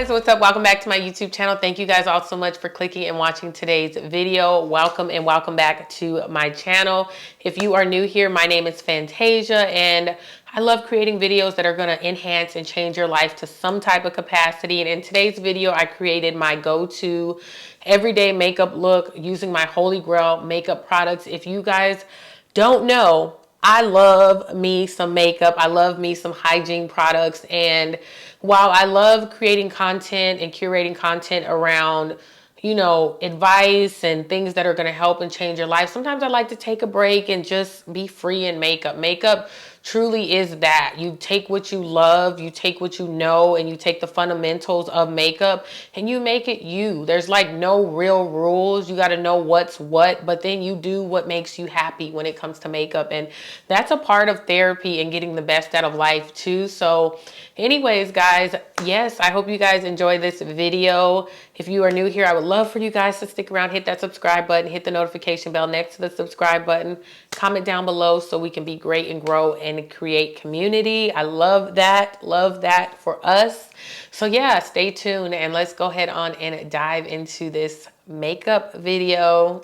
guys, what's up? Welcome back to my YouTube channel. Thank you guys all so much for clicking and watching today's video. Welcome and welcome back to my channel. If you are new here, my name is Fantasia and I love creating videos that are going to enhance and change your life to some type of capacity. And in today's video, I created my go-to everyday makeup look using my Holy Grail makeup products. If you guys don't know, I love me some makeup. I love me some hygiene products. And while I love creating content and curating content around, you know, advice and things that are going to help and change your life, sometimes I like to take a break and just be free in makeup. Makeup truly is that. You take what you love, you take what you know, and you take the fundamentals of makeup and you make it you. There's like no real rules. You got to know what's what, but then you do what makes you happy when it comes to makeup. And that's a part of therapy and getting the best out of life too. So anyways, guys, yes, I hope you guys enjoy this video. If you are new here, I would love for you guys to stick around, hit that subscribe button, hit the notification bell next to the subscribe button, comment down below so we can be great and grow and create community. I love that for us. So yeah, stay tuned and let's go ahead on and dive into this makeup video.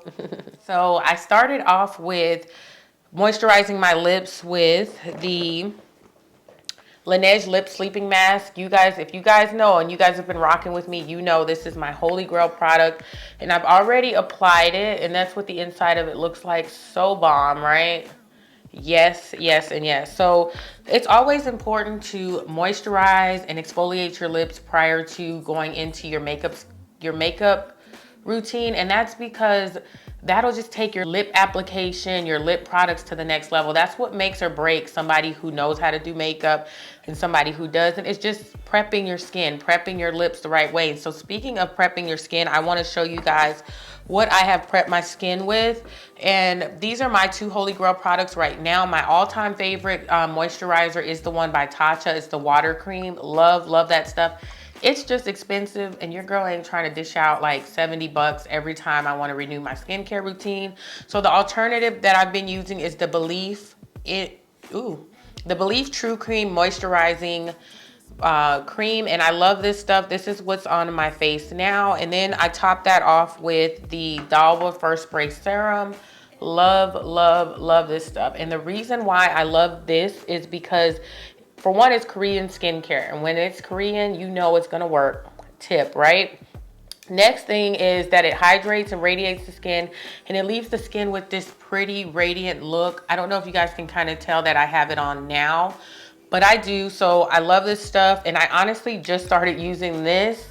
So I started off with moisturizing my lips with the Leneige Lip Sleeping Mask. You guys, if you guys know and you guys have been rocking with me, you know this is my Holy Grail product and I've already applied it and that's what the inside of it looks like. So bomb, right? Yes, yes, and yes. So it's always important to moisturize and exfoliate your lips prior to going into your makeup routine, and that's because that'll just take your lip application, your lip products to the next level. That's what makes or breaks somebody who knows how to do makeup and somebody who doesn't. It's just prepping your skin, prepping your lips the right way. So speaking of prepping your skin, I want to show you guys what I have prepped my skin with. And these are my two Holy Grail products right now. My all-time favorite moisturizer is the one by Tatcha. It's the water cream. Love that stuff. It's just expensive and your girl ain't trying to dish out like 70 bucks every time I want to renew my skincare routine. So the alternative that I've been using is the Belief True Cream Moisturizing cream, and I love this stuff. This is what's on my face now, and then I top that off with the Dalwa First Spray Serum. Love this stuff. And the reason why I love this is because, for one, it's Korean skincare, and when it's Korean, you know it's gonna work. Tip, right? Next thing is that it hydrates and radiates the skin, and it leaves the skin with this pretty radiant look. I don't know if you guys can kind of tell that I have it on now, but I do. So I love this stuff, and I honestly just started using this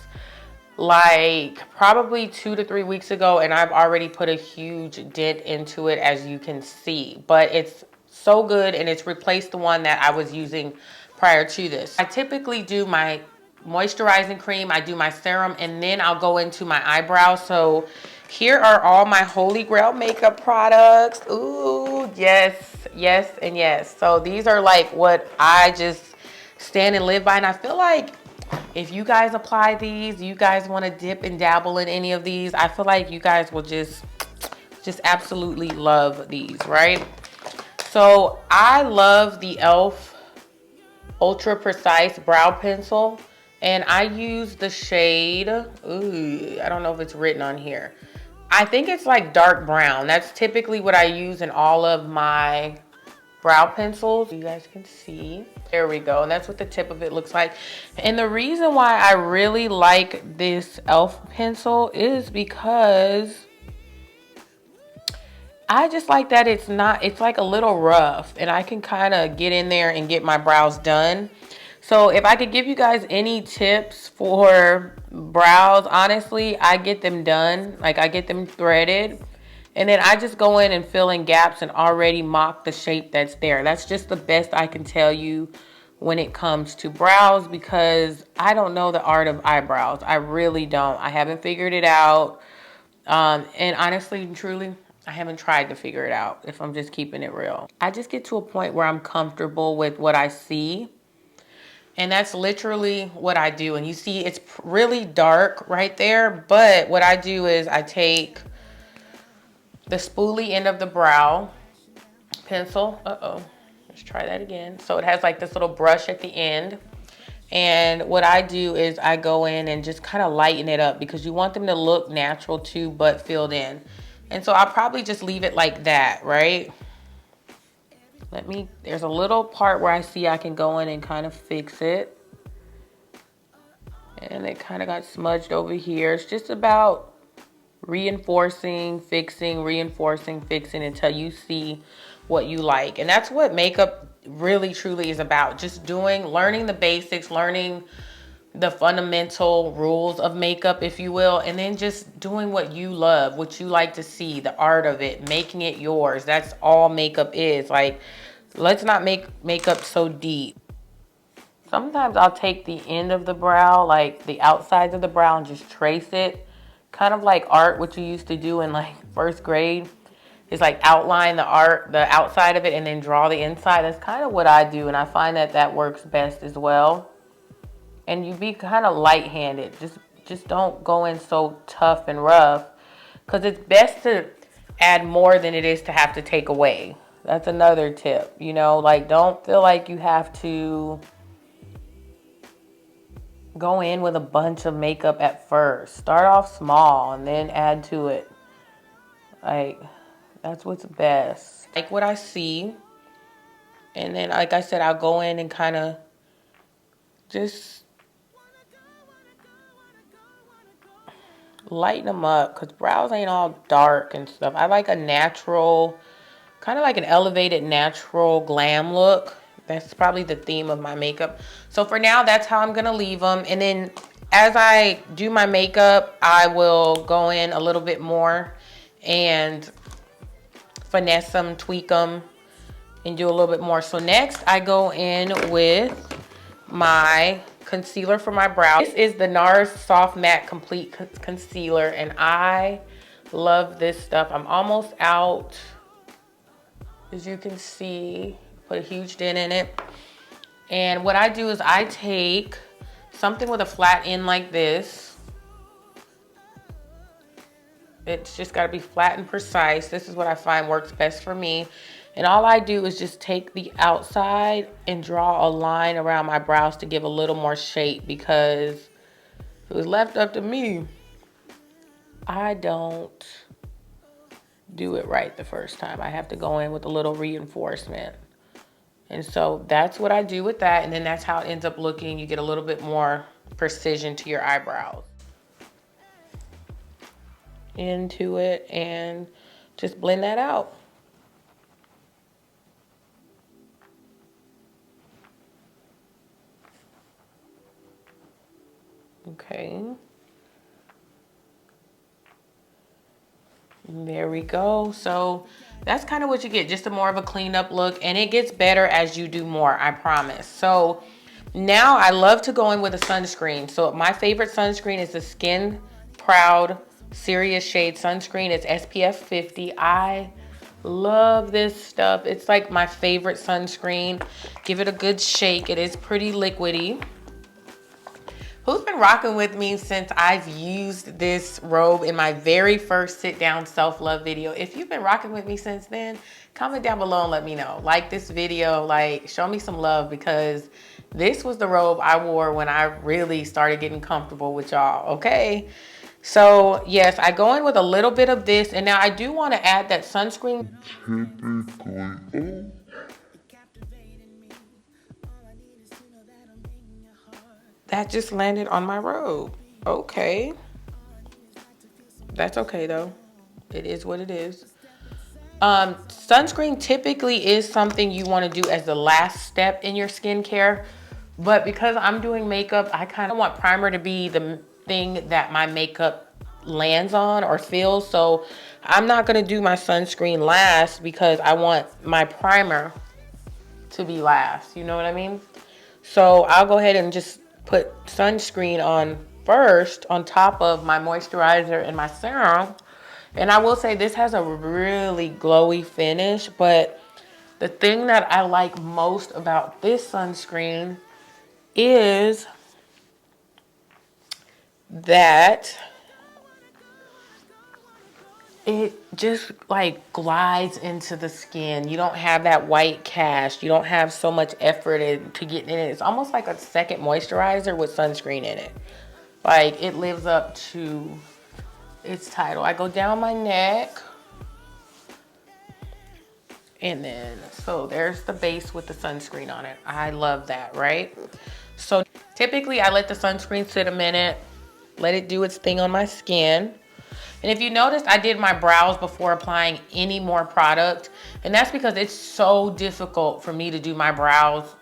like probably 2 to 3 weeks ago, and I've already put a huge dent into it, as you can see. But it's so good, and it's replaced the one that I was using prior to this. I typically do my moisturizing cream, I do my serum, and then I'll go into my eyebrows. So here are all my Holy Grail makeup products. Ooh, yes, yes, and yes. So these are like what I just stand and live by, and I feel like if you guys apply these, you guys want to dip and dabble in any of these, I feel like you guys will just absolutely love these, right? So I love the e.l.f. Ultra Precise Brow Pencil, and I use the shade, ooh, I don't know if it's written on here. I think it's like dark brown. That's typically what I use in all of my brow pencils. You guys can see. There we go. And that's what the tip of it looks like. And the reason why I really like this e.l.f. pencil is because I just like that it's like a little rough, and I can kind of get in there and get my brows done. So if I could give you guys any tips for brows, honestly, I get them done. Like, I get them threaded, and then I just go in and fill in gaps and already mock the shape that's there. That's just the best I can tell you when it comes to brows, because I don't know the art of eyebrows. I really don't. I haven't figured it out. And honestly and truly, I haven't tried to figure it out, if I'm just keeping it real. I just get to a point where I'm comfortable with what I see, and that's literally what I do. And you see it's really dark right there, but what I do is I take the spoolie end of the brow pencil. Let's try that again. So it has like this little brush at the end, And what I do is I go in and just kind of lighten it up because you want them to look natural too, but filled in. And so I'll probably just leave it like that, right? There's a little part where I see I can go in and kind of fix it. And it kind of got smudged over here. It's just about reinforcing, fixing, reinforcing, fixing until you see what you like. And that's what makeup really truly is about. Just learning the basics, learning the fundamental rules of makeup, if you will, and then just doing what you love, what you like to see, the art of it, making it yours. That's all makeup is. Like, let's not make makeup so deep. Sometimes I'll take the end of the brow, like the outsides of the brow, and just trace it. Kind of like art, what you used to do in like first grade. Is like outline the outside of it, and then draw the inside. That's kind of what I do, and I find that that works best as well. And you be kind of light-handed. Just don't go in so tough and rough, because it's best to add more than it is to have to take away. That's another tip, you know, like don't feel like you have to go in with a bunch of makeup at first. Start off small and then add to it. Like, that's what's best. Like what I see. And then, like I said, I'll go in and kind of just lighten them up, because brows ain't all dark and stuff. I like a natural, kind of like an elevated natural glam look. That's probably the theme of my makeup. So for now, that's how I'm going to leave them. And then as I do my makeup, I will go in a little bit more and finesse them, tweak them, and do a little bit more. So next, I go in with my concealer for my brow. This is the NARS Soft Matte Complete Concealer, and I love this stuff. I'm almost out. As you can see, put a huge dent in it. And what I do is I take something with a flat end like this. It's just got to be flat and precise. This is what I find works best for me. And all I do is just take the outside and draw a line around my brows to give a little more shape, because if it was left up to me, I don't do it right the first time. I have to go in with a little reinforcement. And so that's what I do with that. And then that's how it ends up looking. You get a little bit more precision to your eyebrows. Into it and just blend that out. Okay. There we go. So that's kind of what you get, just a more of a cleaned-up look, and it gets better as you do more, I promise. So now I love to go in with a sunscreen. So my favorite sunscreen is the Skin Proud Serious Shade Sunscreen. It's SPF 50. I love this stuff. It's like my favorite sunscreen. Give it a good shake. It is pretty liquidy. Who's been rocking with me since I've used this robe in my very first sit down self-love video? If you've been rocking with me since then, comment down below and let me know. Like this video, like show me some love, because this was the robe I wore when I really started getting comfortable with y'all, okay? So yes, I go in with a little bit of this, and now I do want to add that sunscreen. That just landed on my robe. Okay. That's okay though. It is what it is. Sunscreen typically is something you want to do as the last step in your skincare. But because I'm doing makeup, I kind of want primer to be the thing that my makeup lands on or feels. So I'm not going to do my sunscreen last, because I want my primer to be last. You know what I mean? So I'll go ahead and just put sunscreen on first on top of my moisturizer and my serum. And I will say this has a really glowy finish, but the thing that I like most about this sunscreen is that it just like glides into the skin. You don't have that white cast. You don't have so much effort to get in it. It's almost like a second moisturizer with sunscreen in it. Like, it lives up to its title. I go down my neck. And then, so there's the base with the sunscreen on it. I love that, right? So typically I let the sunscreen sit a minute, let it do its thing on my skin. And if you noticed, I did my brows before applying any more product. And that's because it's so difficult for me to do my brows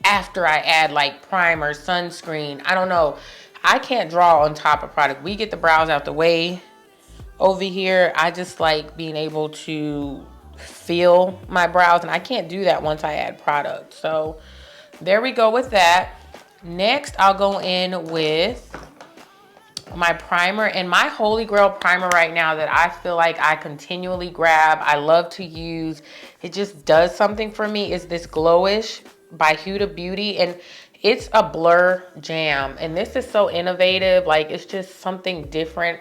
after I add like primer, sunscreen. I don't know. I can't draw on top of product. We get the brows out the way over here. I just like being able to feel my brows, and I can't do that once I add product. So there we go with that. Next, I'll go in with my primer, and my holy grail primer right now that I feel like I continually grab, I love to use, it just does something for me, is this Glowish by Huda Beauty. And it's a blur jam, and this is so innovative. Like, it's just something different,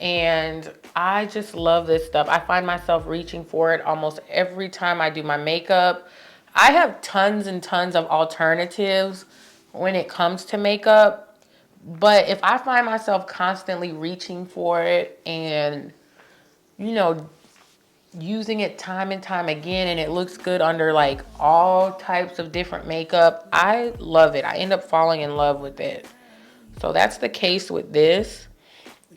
and I just love this stuff. I find myself reaching for it almost every time I do my makeup. I have tons and tons of alternatives when it comes to makeup, but if I find myself constantly reaching for it and, you know, using it time and time again, and it looks good under like all types of different makeup, I love it. I end up falling in love with it. So that's the case with this.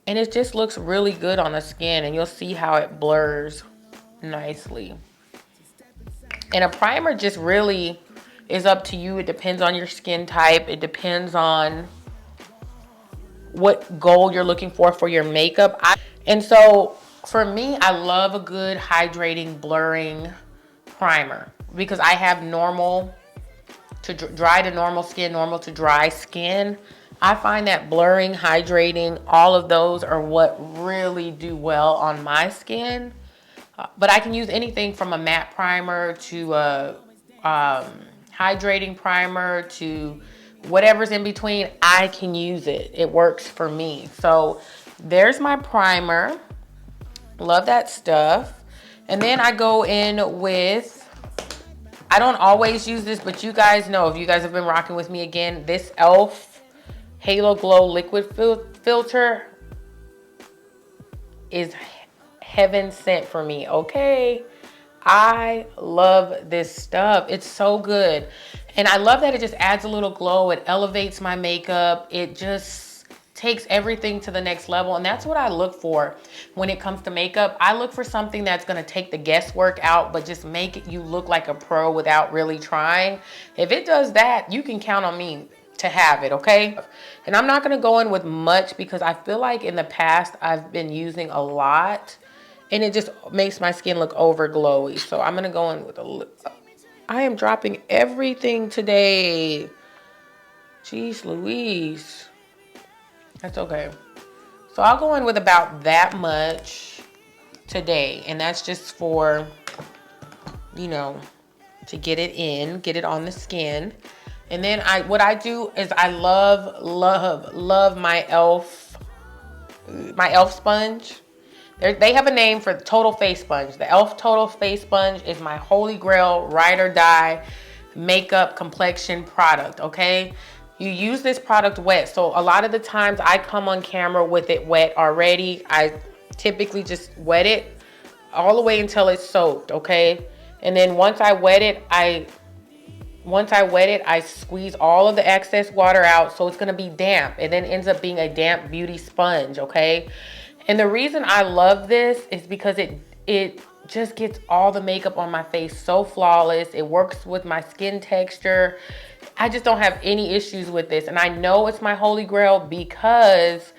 And it just looks really good on the skin, and you'll see how it blurs nicely. And a primer just really is up to you. It depends on your skin type. It depends on what goal you're looking for your makeup. And so for me, I love a good hydrating, blurring primer because I have normal to dry to normal skin, normal to dry skin. I find that blurring, hydrating, all of those are what really do well on my skin. But I can use anything from a matte primer to a hydrating primer to whatever's in between. I can use it. It works for me. So there's my primer. Love that stuff. And then I go in with, I don't always use this, but you guys know, if you guys have been rocking with me again, this e.l.f. Halo Glow Liquid Filter is heaven sent for me, okay? I love this stuff. It's so good. And I love that it just adds a little glow. It elevates my makeup. It just takes everything to the next level. And that's what I look for when it comes to makeup. I look for something that's gonna take the guesswork out, but just make you look like a pro without really trying. If it does that, you can count on me to have it, okay? And I'm not gonna go in with much because I feel like in the past I've been using a lot and it just makes my skin look over glowy. So I'm gonna go in with a, I am dropping everything today. Jeez Louise. That's okay. So I'll go in with about that much today, and that's just for, you know, to get it in, get it on the skin. And then what I do is I love my e.l.f. sponge. They have a name for the Total Face Sponge. The e.l.f. Total Face Sponge is my holy grail ride or die makeup complexion product, okay? You use this product wet. So a lot of the times I come on camera with it wet already. I typically just wet it all the way until it's soaked, okay? And then once I wet it, I squeeze all of the excess water out, so it's gonna be damp. It then ends up being a damp beauty sponge, okay? And the reason I love this is because it just gets all the makeup on my face so flawless. It works with my skin texture. I just don't have any issues with this. And I know it's my holy grail because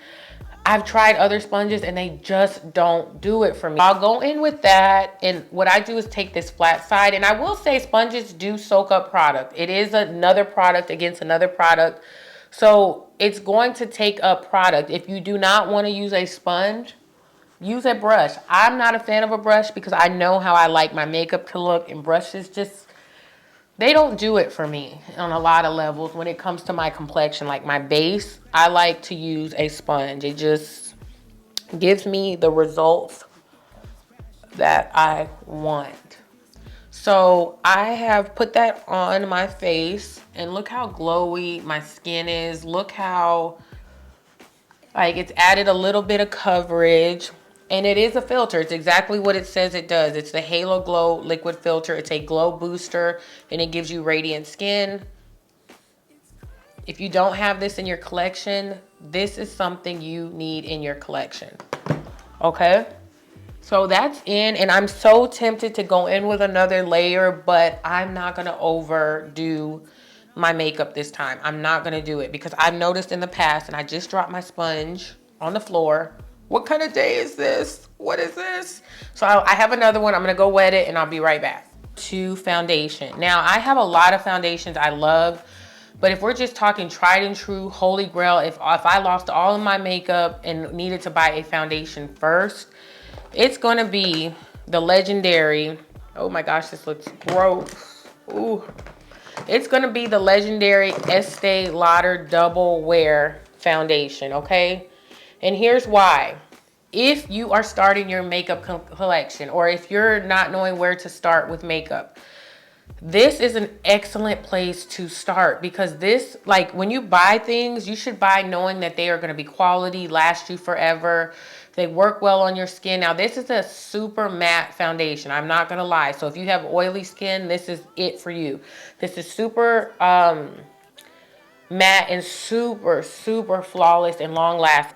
I've tried other sponges and they just don't do it for me. I'll go in with that, and what I do is take this flat side, and I will say sponges do soak up product. It is another product against another product, so it's going to take up product. If you do not want to use a sponge, use a brush. I'm not a fan of a brush because I know how I like my makeup to look, and brushes just, they don't do it for me on a lot of levels when it comes to my complexion. Like my base, I like to use a sponge. It just gives me the results that I want. So I have put that on my face, and look how glowy my skin is. Look how, like, it's added a little bit of coverage. And it is a filter. It's exactly what it says it does. It's the Halo Glow Liquid Filter. It's a glow booster, and it gives you radiant skin. If you don't have this in your collection, this is something you need in your collection. Okay? So that's in, and I'm so tempted to go in with another layer, but I'm not going to overdo my makeup this time. I'm not going to do it because I've noticed in the past, and I just dropped my sponge on the floor. What kind of day is this? What is this? So I have another one. I'm going to go wet it, and I'll be right back. To foundation. Now, I have a lot of foundations I love, but if we're just talking tried and true, holy grail, if I lost all of my makeup and needed to buy a foundation first, it's going to be the legendary, oh my gosh, this looks gross. Ooh. It's going to be the legendary Estee Lauder Double Wear Foundation, okay? And here's why. If you are starting your makeup collection, or if you're not knowing where to start with makeup, this is an excellent place to start, because this, like, when you buy things, you should buy knowing that they are going to be quality, last you forever. They work well on your skin. Now, this is a super matte foundation. I'm not going to lie. So if you have oily skin, this is it for you. This is super matte and super, super flawless and long lasting.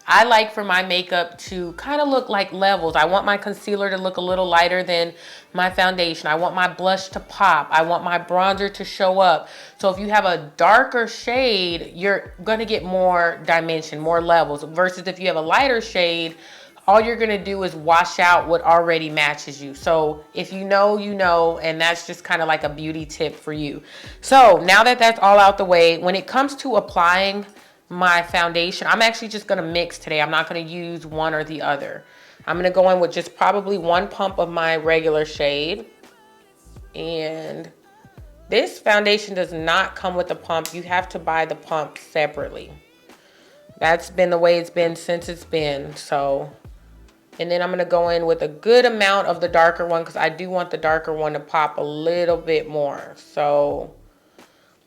I like for my makeup to kind of look like levels. I want my concealer to look a little lighter than my foundation. I want my blush to pop. I want my bronzer to show up. So if you have a darker shade, you're going to get more dimension, more levels. Versus if you have a lighter shade, all you're going to do is wash out what already matches you. So if you know, you know, and that's just kind of like a beauty tip for you. So now that that's all out the way, when it comes to applying my foundation, I'm actually just going to mix today. I'm not going to use one or the other. I'm going to go in with just probably one pump of my regular shade. And this foundation does not come with a pump. You have to buy the pump separately. That's been the way it's been since it's been. So, and then I'm going to go in with a good amount of the darker one, because I do want the darker one to pop a little bit more. So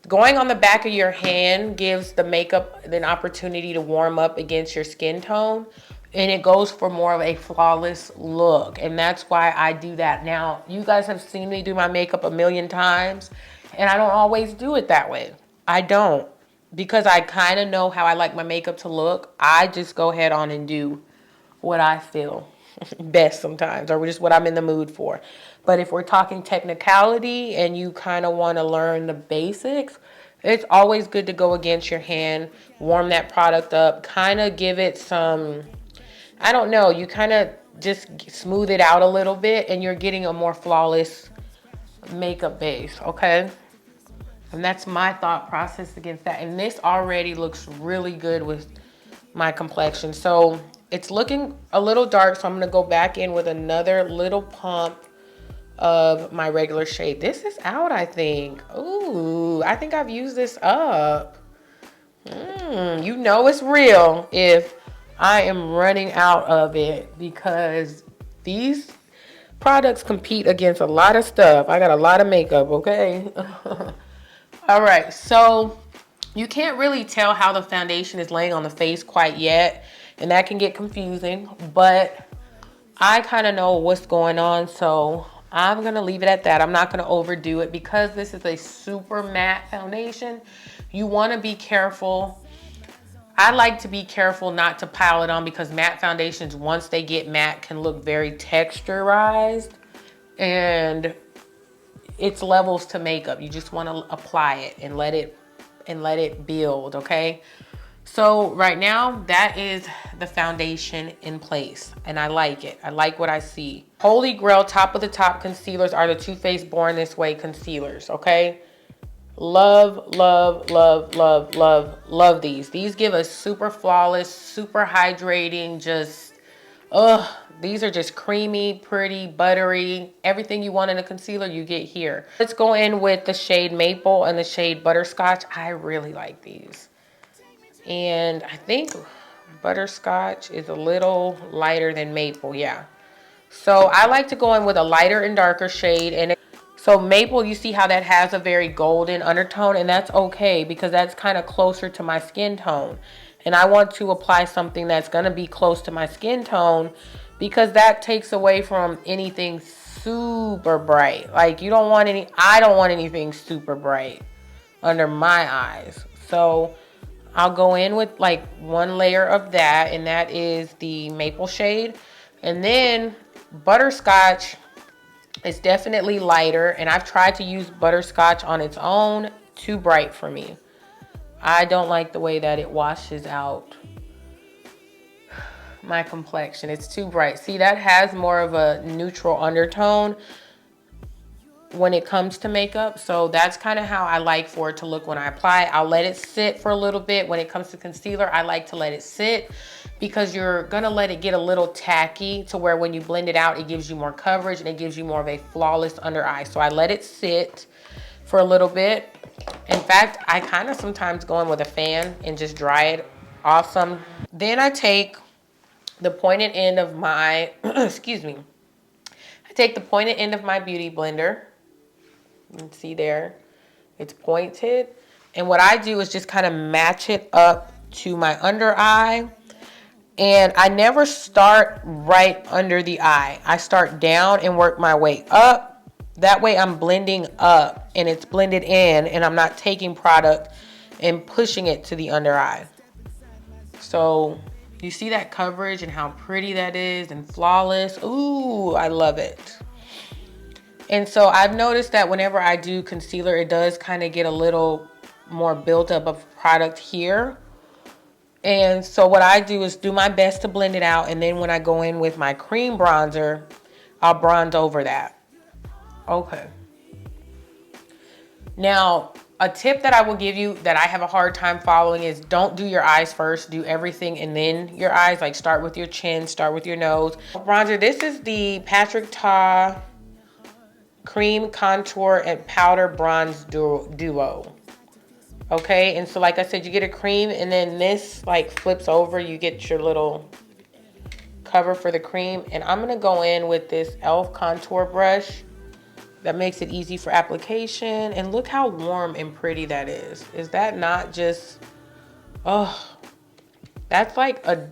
going on the back of your hand gives the makeup an opportunity to warm up against your skin tone, and it goes for more of a flawless look. And that's why I do that. Now, you guys have seen me do my makeup a million times, and I don't always do it that way. I don't, because I kind of know how I like my makeup to look. I just go ahead on and do what I feel best sometimes, or just what I'm in the mood for. But if we're talking technicality and you kind of want to learn the basics, it's always good to go against your hand, warm that product up, kind of give it some, I don't know, you kind of just smooth it out a little bit, and you're getting a more flawless makeup base, okay? And that's my thought process against that. And this already looks really good with my complexion. So it's looking a little dark, so I'm going to go back in with another little pump of my regular shade. This is out, I think. Ooh, I think I've used this up. You know it's real if I am running out of it, because these products compete against a lot of stuff. I got a lot of makeup, okay? All right, so you can't really tell how the foundation is laying on the face quite yet, and that can get confusing, but I kind of know what's going on, so I'm going to leave it at that. I'm not going to overdo it, because this is a super matte foundation. You want to be careful. I like to be careful not to pile it on, because matte foundations, once they get matte, can look very texturized, and it's levels to makeup. You just want to apply it and let it build, okay? So right now, that is the foundation in place, and I like it. I like what I see. Holy Grail top of the top concealers are the Too Faced Born This Way concealers, okay? Love, love, love, love, love, love these. These give us super flawless, super hydrating, just, these are just creamy, pretty, buttery. Everything you want in a concealer, you get here. Let's go in with the shade Maple and the shade Butterscotch. I really like these. And I think Butterscotch is a little lighter than Maple, yeah. So I like to go in with a lighter and darker shade. So maple, you see how that has a very golden undertone, and that's okay because that's kind of closer to my skin tone. And I want to apply something that's going to be close to my skin tone because that takes away from anything super bright. Like I don't want anything super bright under my eyes. So I'll go in with like one layer of that, and that is the maple shade. And then butterscotch is definitely lighter, and I've tried to use butterscotch on its own. Too bright for me. I don't like the way that it washes out my complexion. It's too bright. See, that has more of a neutral undertone when it comes to makeup. So that's kind of how I like for it to look when I apply it. I'll let it sit for a little bit. When it comes to concealer, I like to let it sit because you're gonna let it get a little tacky to where when you blend it out, it gives you more coverage and it gives you more of a flawless under eye. So I let it sit for a little bit. In fact, I kind of sometimes go in with a fan and just dry it off some. Then I take the pointed end of my, excuse me. I take the pointed end of my beauty blender. You can see there, it's pointed. And what I do is just kind of match it up to my under eye. And I never start right under the eye. I start down and work my way up. That way I'm blending up and it's blended in and I'm not taking product and pushing it to the under eye. So you see that coverage and how pretty that is and flawless. Ooh, I love it. And so I've noticed that whenever I do concealer, it does kind of get a little more built up of product here. And so what I do is do my best to blend it out. And then when I go in with my cream bronzer, I'll bronze over that. Okay. Now, a tip that I will give you that I have a hard time following is don't do your eyes first. Do everything and then your eyes. Like start with your chin, start with your nose. Bronzer, this is the Patrick Ta Cream Contour and Powder Bronze Duo. Okay, and so like I said, you get a cream and then this like flips over. You get your little cover for the cream. And I'm going to go in with this e.l.f. contour brush. That makes it easy for application. And look how warm and pretty that is. Is that not just, oh, that's like a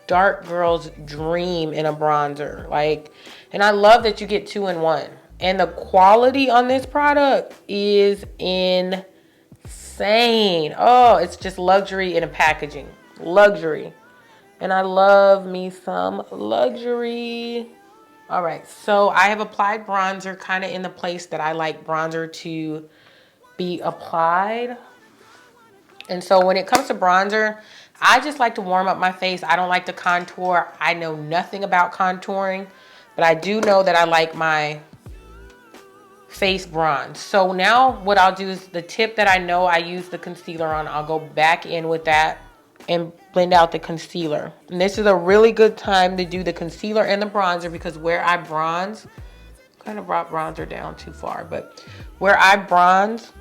dark girl's dream in a bronzer. Like, and I love that you get 2 in 1. And the quality on this product is insane. Oh, it's just luxury in a packaging. Luxury. And I love me some luxury. All right, so I have applied bronzer kind of in the place that I like bronzer to be applied. And so when it comes to bronzer, I just like to warm up my face. I don't like to contour. I know nothing about contouring, but I do know that I like my face bronze. So now what I'll do is the tip that I know I use the concealer on, I'll go back in with that and blend out the concealer. And this is a really good time to do the concealer and the bronzer because where I bronze, kind of brought bronzer down too far, but where I bronze,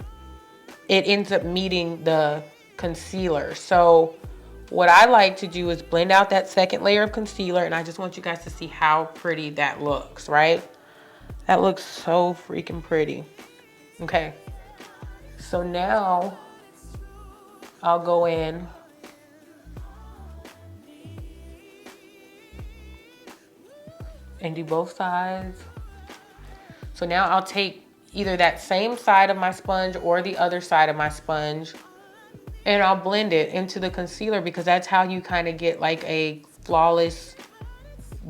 it ends up meeting the concealer. So what I like to do is blend out that second layer of concealer, and I just want you guys to see how pretty that looks, right? That looks so freaking pretty. Okay, so now I'll go in and do both sides. So now I'll take either that same side of my sponge or the other side of my sponge and I'll blend it into the concealer because that's how you kind of get like a flawless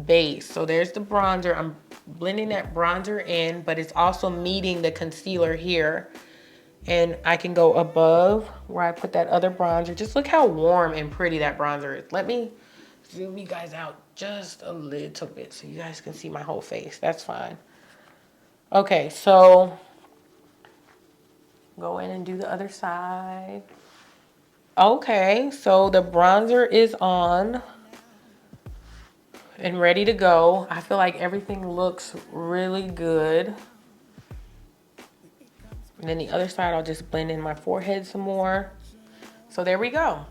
base. So there's the bronzer. I'm blending that bronzer in, but it's also meeting the concealer here. And I can go above where I put that other bronzer. Just look how warm and pretty that bronzer is. Let me zoom you guys out just a little bit so you guys can see my whole face. That's fine. Okay, so go in and do the other side. Okay, so the bronzer is on and ready to go. I feel like everything looks really good. And then the other side, I'll just blend in my forehead some more. So there we go.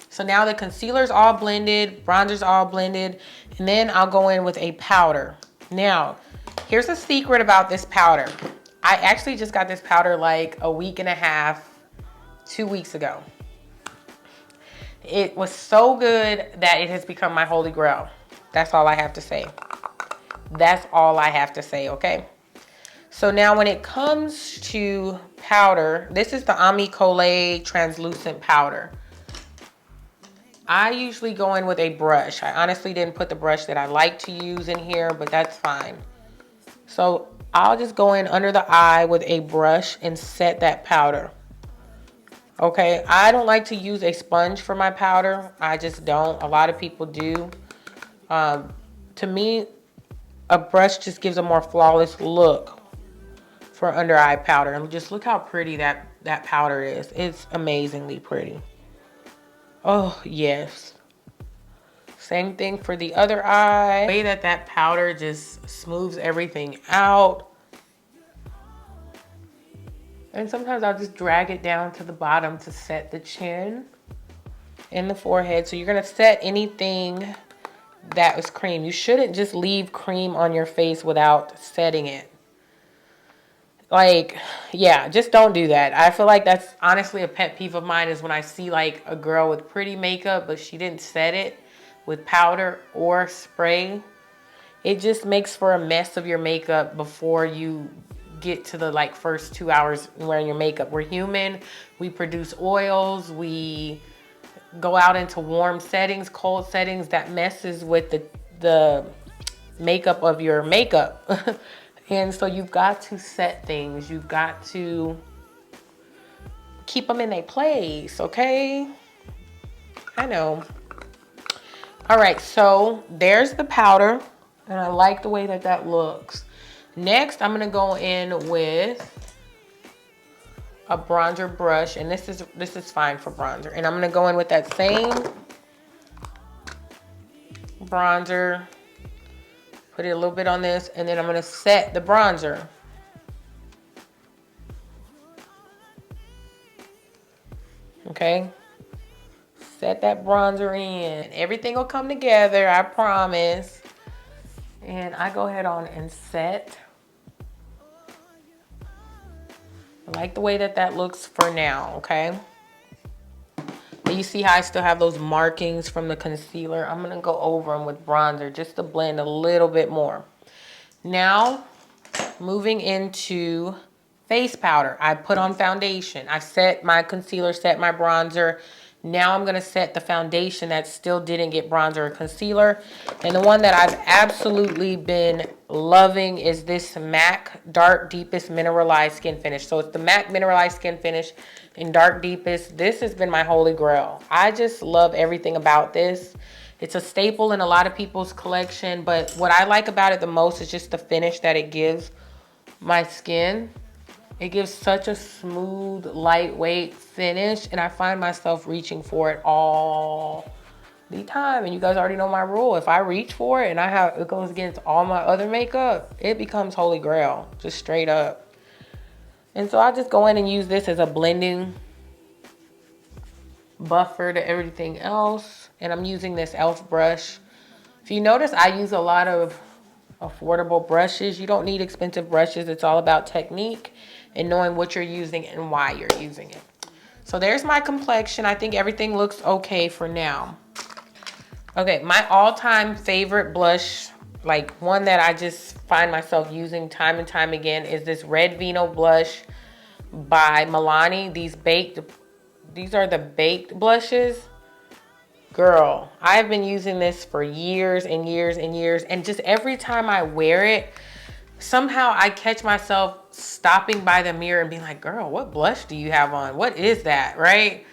So now the concealer's all blended, bronzer's all blended, and then I'll go in with a powder. Now, here's a secret about this powder. I actually just got this powder like a week and a half, 2 weeks ago. It was so good that it has become my holy grail. That's all I have to say. That's all I have to say, okay? So now when it comes to powder, this is the Ami Colé translucent powder. I usually go in with a brush. I honestly didn't put the brush that I like to use in here, but that's fine. So I'll just go in under the eye with a brush and set that powder. Okay, I don't like to use a sponge for my powder. I just don't. A lot of people do. To me, a brush just gives a more flawless look for under eye powder. And just look how pretty that powder is. It's amazingly pretty. Oh, yes. Same thing for the other eye. The way that powder just smooths everything out. And sometimes I'll just drag it down to the bottom to set the chin and the forehead. So you're going to set anything that was cream. You shouldn't just leave cream on your face without setting it. Like, yeah, just don't do that. I feel like that's honestly a pet peeve of mine, is when I see like a girl with pretty makeup, but she didn't set it with powder or spray. It just makes for a mess of your makeup before you get to the like first 2 hours wearing your makeup. We're human. We produce oils. We go out into warm settings, cold settings. That messes with the makeup of your makeup. And so you've got to set things. You've got to keep them in their place, okay? I know. All right, so there's the powder. And I like the way that looks. Next, I'm gonna go in with a bronzer brush. And this is fine for bronzer. And I'm gonna go in with that same bronzer. Put it a little bit on this, and then I'm gonna set the bronzer. Okay, set that bronzer in. Everything will come together, I promise. And I go ahead on and set. I like the way that looks for now, okay? But you see how I still have those markings from the concealer? I'm gonna go over them with bronzer just to blend a little bit more. Now, moving into face powder. I put on foundation. I set my concealer, set my bronzer. Now I'm gonna set the foundation that still didn't get bronzer or concealer. And the one that I've absolutely been loving is this MAC Dark Deepest Mineralized Skin Finish. So it's the MAC Mineralized Skin Finish in Dark Deepest. This has been my holy grail. I just love everything about this. It's a staple in a lot of people's collection, but what I like about it the most is just the finish that it gives my skin. It gives such a smooth, lightweight finish, and I find myself reaching for it all the time. And you guys already know my rule. If I reach for it and it goes against all my other makeup, it becomes holy grail, just straight up. And so I just go in and use this as a blending buffer to everything else. And I'm using this e.l.f. brush. If you notice, I use a lot of affordable brushes. You don't need expensive brushes. It's all about technique and knowing what you're using and why you're using it. So there's my complexion. I think everything looks okay for now. Okay, my all-time favorite blush, like one that I just find myself using time and time again, is this red Vino blush by Malani. These are the baked blushes. Girl, I've been using this for years and years and years, and just every time I wear it, somehow I catch myself stopping by the mirror and being like, girl, what blush do you have on? What is that, right?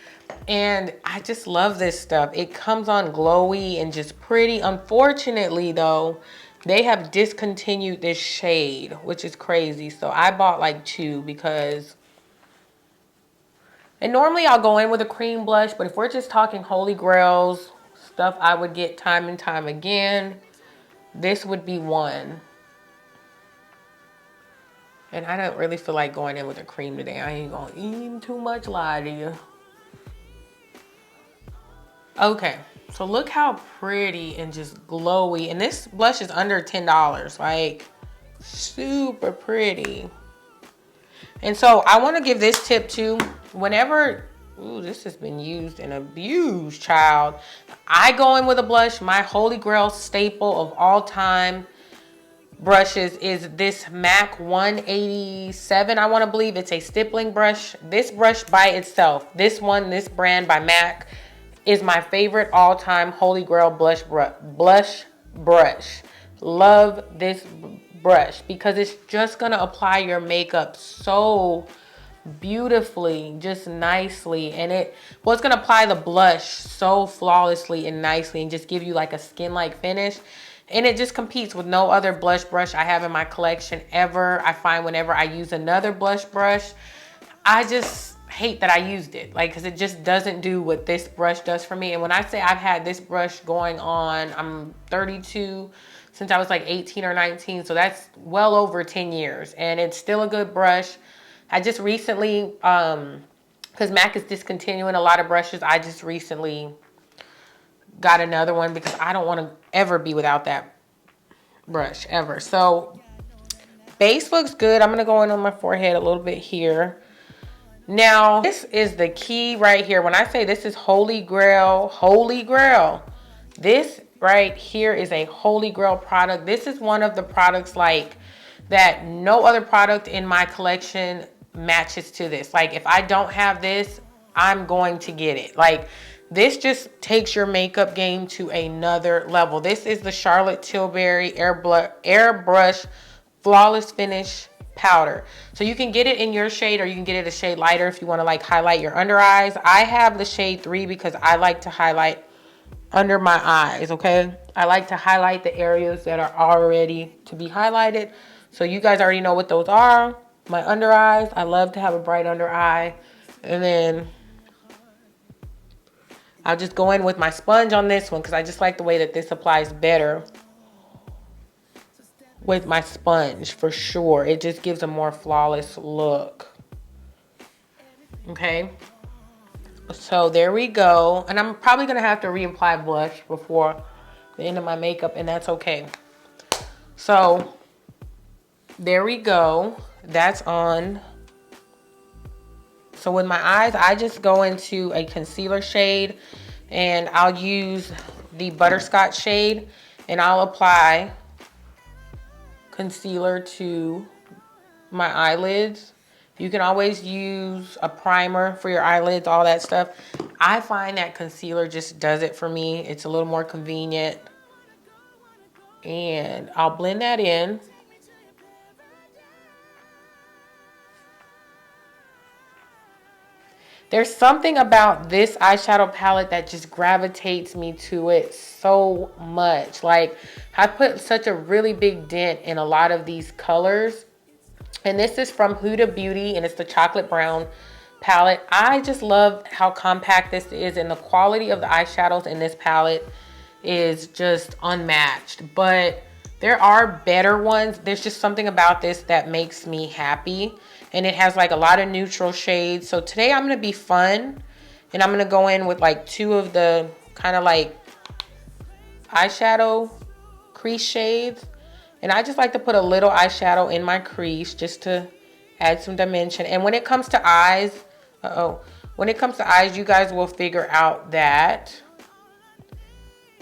And I just love this stuff. It comes on glowy and just pretty. Unfortunately, though, they have discontinued this shade, which is crazy. So I bought like 2 because... And normally I'll go in with a cream blush, but if we're just talking holy grails, stuff I would get time and time again, this would be one. And I don't really feel like going in with a cream today. I ain't gonna even too much lie to you. Okay, So look how pretty and just glowy. And this blush is under $10. Like, super pretty. And so I want to give this tip too. Whenever, ooh, this has been used and abused, child. I go in with a blush. My holy grail staple of all time brushes is this MAC 187. I want to believe it's a stippling brush. This brush by itself, this brand by MAC, is my favorite all-time holy grail blush brush. Love this brush because it's just gonna apply your makeup so beautifully, just nicely, and it's gonna apply the blush so flawlessly and nicely and just give you like a skin-like finish. And it just competes with no other blush brush I have in my collection ever. I find whenever I use another blush brush, I just hate that I used it, like, because it just doesn't do what this brush does for me. And when I say I've had this brush going on, I'm 32, since I was like 18 or 19, so that's well over 10 years, and it's still a good brush. I just recently, because MAC is discontinuing a lot of brushes, I just recently got another one because I don't want to ever be without that brush, ever. So base looks good. I'm going to go in on my forehead a little bit here. Now, this is the key right here. When I say this is holy grail, this right here is a holy grail product. This is one of the products like that no other product in my collection matches to this. Like, if I don't have this, I'm going to get it. Like, this just takes your makeup game to another level. This is the Charlotte Tilbury Airbrush Flawless Finish powder. So you can get it in your shade, or you can get it a shade lighter if you want to like highlight your under eyes. I have the shade 3 because I like to highlight under my eyes, okay? I like to highlight the areas that are already to be highlighted. So you guys already know what those are. My under eyes, I love to have a bright under eye. And then I'll just go in with my sponge on this one because I just like the way that this applies better with my sponge, for sure. It just gives a more flawless look. Okay, so there we go. And I'm probably gonna have to reapply blush before the end of my makeup, and that's okay. So there we go. That's on. So with my eyes, I just go into a concealer shade, and I'll use the Butterscotch shade, and I'll apply concealer to my eyelids. You can always use a primer for your eyelids, all that stuff. I find that concealer just does it for me. It's a little more convenient. And I'll blend that in. There's something about this eyeshadow palette that just gravitates me to it so much. Like, I put such a really big dent in a lot of these colors. And this is from Huda Beauty, and it's the chocolate brown palette. I just love how compact this is, and the quality of the eyeshadows in this palette is just unmatched. But there are better ones. There's just something about this that makes me happy. And it has like a lot of neutral shades. So today I'm going to be fun. And I'm going to go in with like 2 of the kind of like eyeshadow crease shades. And I just like to put a little eyeshadow in my crease just to add some dimension. And when it comes to eyes, when it comes to eyes, you guys will figure out that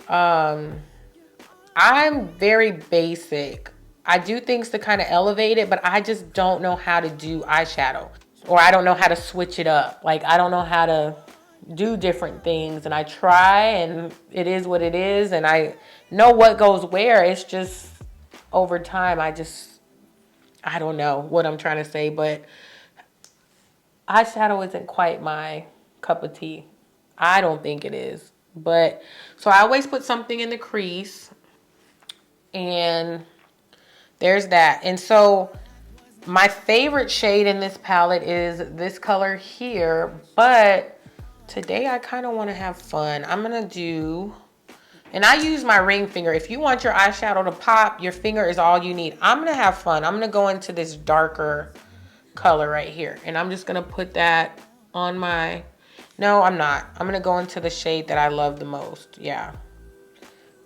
I'm very basic. I do things to kind of elevate it, but I just don't know how to do eyeshadow, or I don't know how to switch it up. Like, I don't know how to do different things, and I try, and it is what it is, and I know what goes where. It's just over time, I don't know what I'm trying to say, but eyeshadow isn't quite my cup of tea. I don't think it is. But so I always put something in the crease, and there's that. And so my favorite shade in this palette is this color here, but today I kind of want to have fun. I'm gonna do, and I use my ring finger. If you want your eyeshadow to pop, your finger is all you need. I'm gonna have fun. I'm gonna go into this darker color right here, and I'm just gonna put that on my No, I'm not. I'm going to go into the shade that I love the most. Yeah.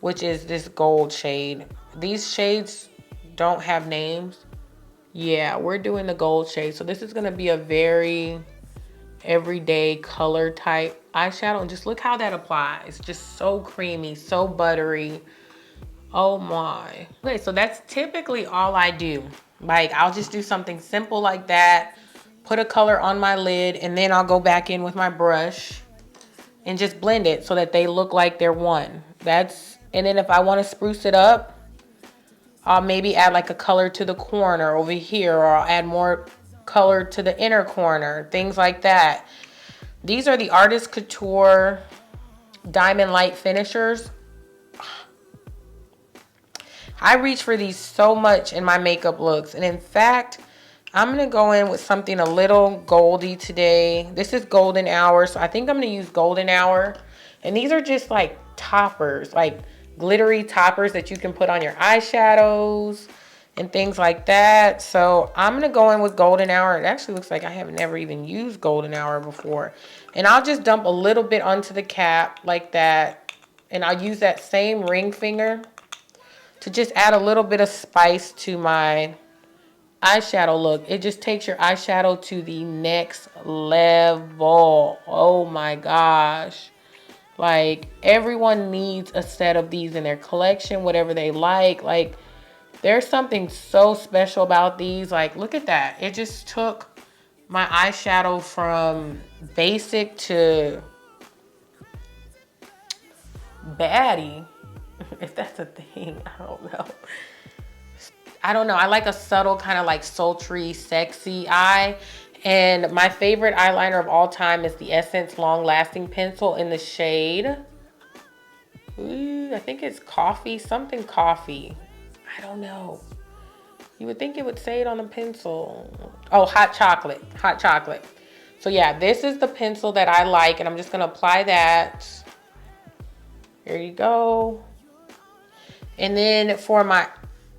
Which is this gold shade. These shades don't have names. Yeah, we're doing the gold shade. So this is going to be a very everyday color type eyeshadow. And just look how that applies. Just so creamy, so buttery. Oh my. Okay, so that's typically all I do. Like, I'll just do something simple like that. Put a color on my lid. And then I'll go back in with my brush. And just blend it so that they look like they're one. And then if I want to spruce it up, I'll maybe add like a color to the corner over here, or I'll add more color to the inner corner, things like that. These are the Artist Couture Diamond Light Finishers. I reach for these so much in my makeup looks. And in fact, I'm going to go in with something a little goldy today. This is Golden Hour, so I think I'm going to use Golden Hour. And these are just like toppers, like glittery toppers that you can put on your eyeshadows and things like that. So I'm going to go in with Golden Hour. It actually looks like I have never even used Golden Hour before. And I'll just dump a little bit onto the cap like that. And I'll use that same ring finger to just add a little bit of spice to my eyeshadow look. It just takes your eyeshadow to the next level. Oh my gosh. Like, everyone needs a set of these in their collection, whatever they like. Like, there's something so special about these. Like, look at that. It just took my eyeshadow from basic to baddie, if that's a thing. I don't know. I don't know. I like a subtle kind of like sultry, sexy eye. And my favorite eyeliner of all time is the Essence Long Lasting Pencil in the shade. Ooh, I think it's coffee, something coffee. I don't know. You would think it would say it on the pencil. Oh, hot chocolate, hot chocolate. So yeah, this is the pencil that I like, and I'm just gonna apply that. Here you go. And then for my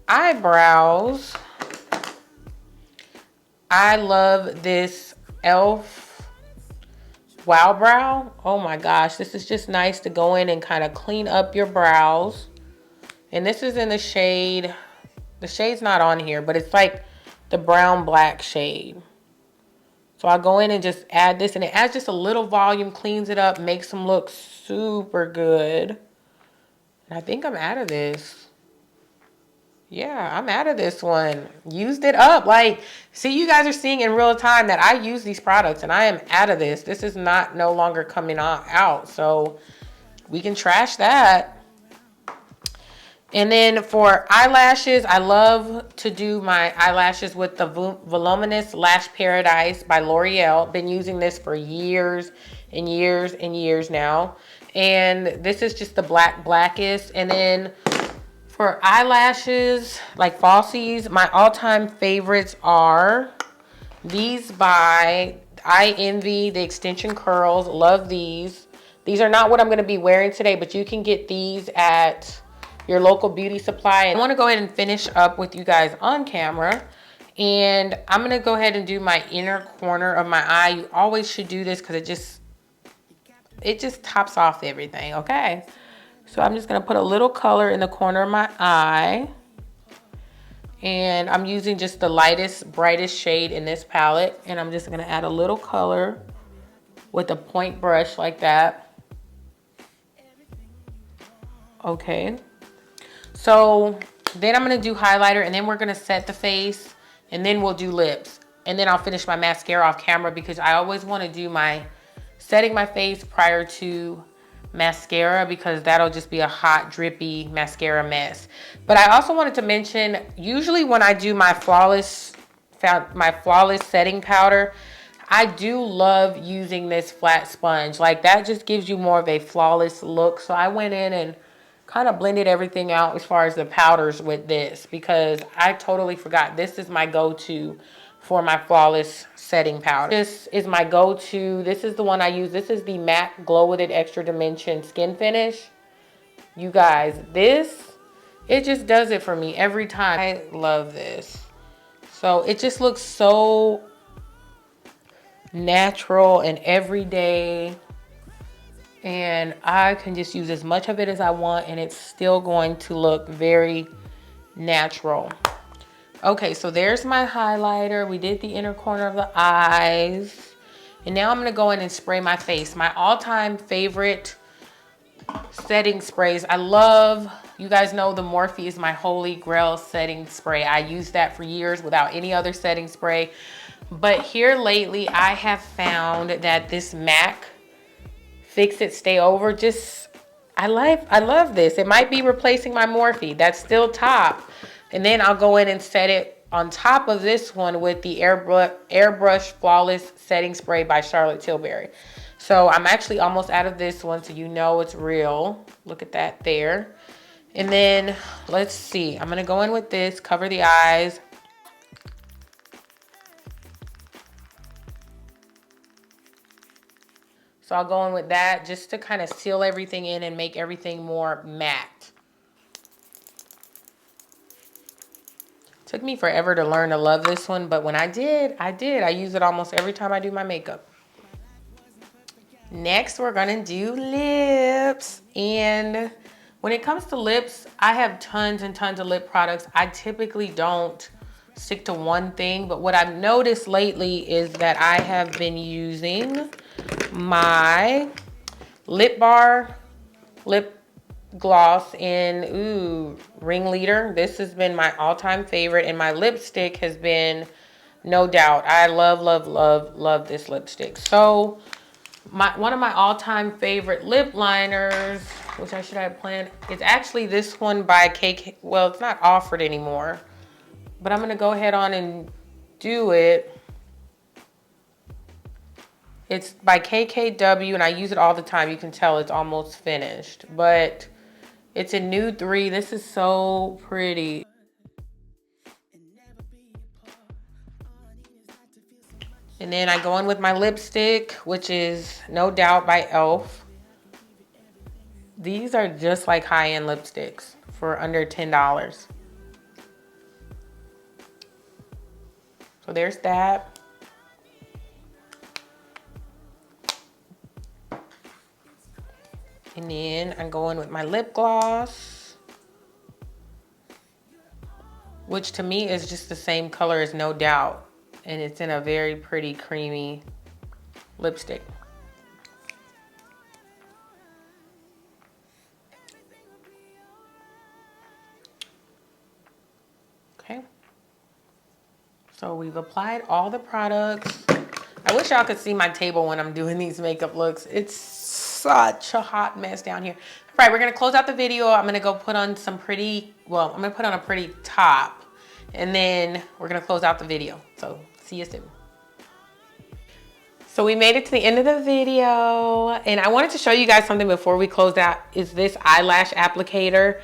eyebrows, I love this e.l.f. Wow Brow. Oh my gosh, this is just nice to go in and kind of clean up your brows. And this is in the shade, the shade's not on here, but it's like the brown black shade. So I'll go in and just add this, and it adds just a little volume, cleans it up, makes them look super good. And I think I'm out of this. Yeah, I'm out of this one. Used it up. Like, see, you guys are seeing in real time that I use these products and I am out of this. This is not no longer coming out. So we can trash that. And then for eyelashes, I love to do my eyelashes with the Voluminous Lash Paradise by Loreal. Been using this for years and years and years now. And this is just the blackest. And then for eyelashes, like falsies, my all-time favorites are these by I Envy, the extension curls. Love these. These are not what I'm going to be wearing today, but you can get these at your local beauty supply. And I want to go ahead and finish up with you guys on camera. And I'm going to go ahead and do my inner corner of my eye. You always should do this because it just tops off everything, okay? So I'm just going to put a little color in the corner of my eye. And I'm using just the lightest, brightest shade in this palette. And I'm just going to add a little color with a point brush like that. Okay. So then I'm going to do highlighter, and then we're going to set the face, and then we'll do lips. And then I'll finish my mascara off camera because I always want to do my setting my face prior to mascara because that'll just be a hot, drippy mascara mess. But I also wanted to mention, usually when I do my flawless setting powder, I do love using this flat sponge. Like, that just gives you more of a flawless look. So I went in and kind of blended everything out as far as the powders with this because I totally forgot. This is my go-to for my flawless setting powder. This is my go-to. This is the one I use. This is the Matte Glow With It Extra Dimension Skin Finish. You guys, it just does it for me every time. I love this. So it just looks so natural and everyday. And I can just use as much of it as I want and it's still going to look very natural. Okay, so there's my highlighter. We did the inner corner of the eyes. And now I'm gonna go in and spray my face. My all-time favorite setting sprays. I love, you guys know the Morphe is my holy grail setting spray. I used that for years without any other setting spray. But here lately, I have found that this MAC Fix It Stay Over, I love this. It might be replacing my Morphe. That's still top. And then I'll go in and set it on top of this one with the Airbrush Flawless Setting Spray by Charlotte Tilbury. So I'm actually almost out of this one, so you know it's real. Look at that there. And then let's see. I'm gonna go in with this, cover the eyes. So I'll go in with that just to kind of seal everything in and make everything more matte. Took me forever to learn to love this one, but when I did. I use it almost every time I do my makeup. Next, we're gonna do lips. And when it comes to lips, I have tons and tons of lip products. I typically don't stick to one thing, but what I've noticed lately is that I have been using my Lip Bar lip gloss in Ringleader. This has been my all-time favorite, and my lipstick has been No Doubt. I love this lipstick. So one of my all-time favorite lip liners, which I should have planned, is actually this one by KK. Well, it's not offered anymore, but I'm gonna go ahead on and do it. It's by KKW, and I use it all the time. You can tell it's almost finished, but it's a nude 3. This is so pretty. And then I go in with my lipstick, which is No Doubt by e.l.f. These are just like high-end lipsticks for under $10. So there's that. And then I'm going with my lip gloss, which to me is just the same color as No Doubt. And it's in a very pretty creamy lipstick. Okay. So we've applied all the products. I wish y'all could see my table when I'm doing these makeup looks. It's such a hot mess down here. All right, we're gonna close out the video. I'm gonna go put on some pretty, well, I'm gonna put on a pretty top, and then we're gonna close out the video. So see you soon. So we made it to the end of the video, and I wanted to show you guys something before we close out, is this eyelash applicator.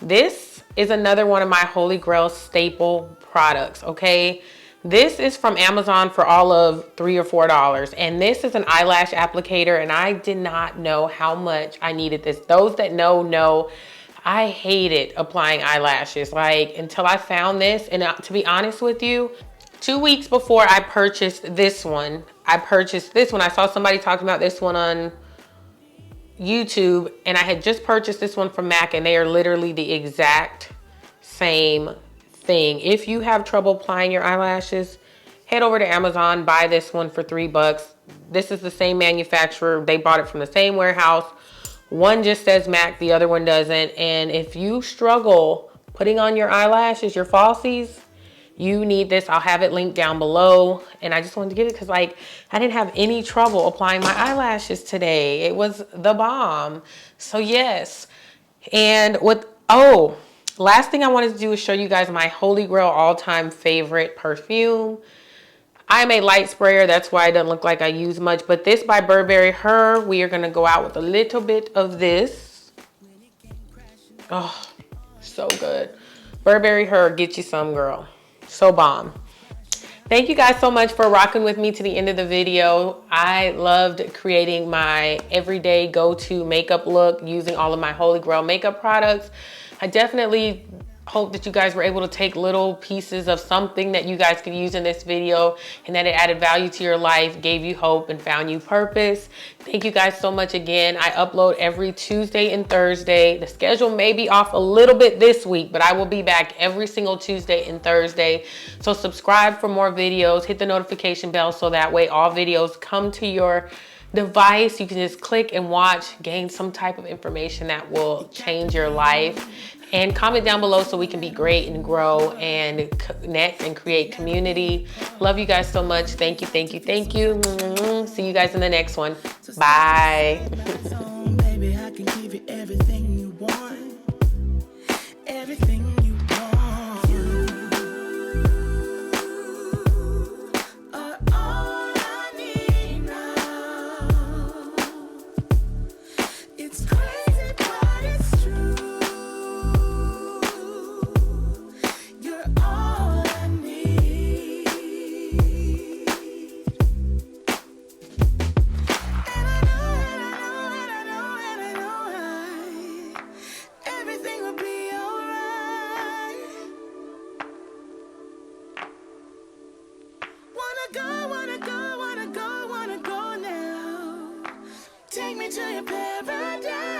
This is another one of my Holy Grail staple products, okay? This is from Amazon for all of $3 or $4, and this is an eyelash applicator, and I did not know how much I needed this. Those that know, I hated applying eyelashes, like, until I found this. And to be honest with you, 2 weeks before I purchased this one, I saw somebody talking about this one on YouTube, and I had just purchased this one from MAC, and they are literally the exact same thing. If you have trouble applying your eyelashes, head over to Amazon, buy this one for $3. This is the same manufacturer. They bought it from the same warehouse. One just says MAC, the other one doesn't. And if you struggle putting on your eyelashes, your falsies, you need this. I'll have it linked down below. And I just wanted to get it because, like, I didn't have any trouble applying my eyelashes today. It was the bomb. So yes. And last thing I wanted to do is show you guys my Holy Grail all-time favorite perfume. I am a light sprayer, that's why it doesn't look like I use much, but this by Burberry Her, we are gonna go out with a little bit of this. Oh, so good. Burberry Her, get you some, girl. So bomb. Thank you guys so much for rocking with me to the end of the video. I loved creating my everyday go-to makeup look using all of my Holy Grail makeup products. I definitely hope that you guys were able to take little pieces of something that you guys could use in this video and that it added value to your life, gave you hope, and found you purpose. Thank you guys so much again. I upload every Tuesday and Thursday. The schedule may be off a little bit this week, but I will be back every single Tuesday and Thursday. So subscribe for more videos, hit the notification bell so that way all videos come to your device. You can just click and watch, gain some type of information that will change your life. And comment down below so we can be great and grow and connect and create community. Love you guys so much. Thank you, thank you, thank you. See you guys in the next one. Bye. Baby, I can give you everything you want. Everything you want. You are all I need now. It's crazy, but it's true. You're all I need. And I know everything will be alright. Wanna go now. Take me to your paradise.